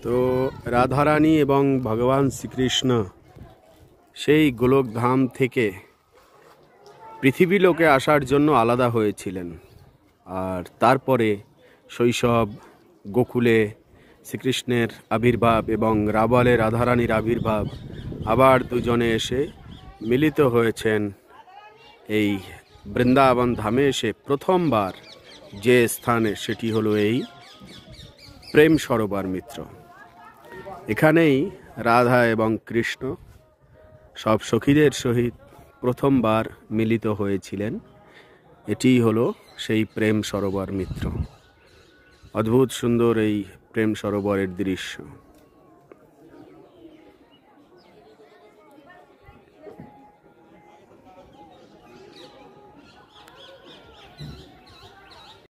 তো রাধারানী এবং ভগবান শ্রীকৃষ্ণ সেই গোলকধাম থেকে পৃথিবী লোকে আসার জন্য আলাদা হয়েছিলেন। আর তারপরে শৈশব, গোকুলে শ্রীকৃষ্ণের আবির্ভাব এবং রাবালে রাধারানীর আবির্ভাব, আবার দুজনে এসে মিলিত হয়েছেন এই বৃন্দাবন ধামে এসে প্রথমবার যে স্থানে, সেটি হলো এই প্রেম সরোবর মিত্র। এখানেই রাধা এবং কৃষ্ণ সব সখীদের সহিত প্রথমবার মিলিত হয়েছিলেন। এটিই হলো সেই প্রেম সরোবর মিত্র। অদ্ভুত সুন্দর এই প্রেম সরোবরের দৃশ্য।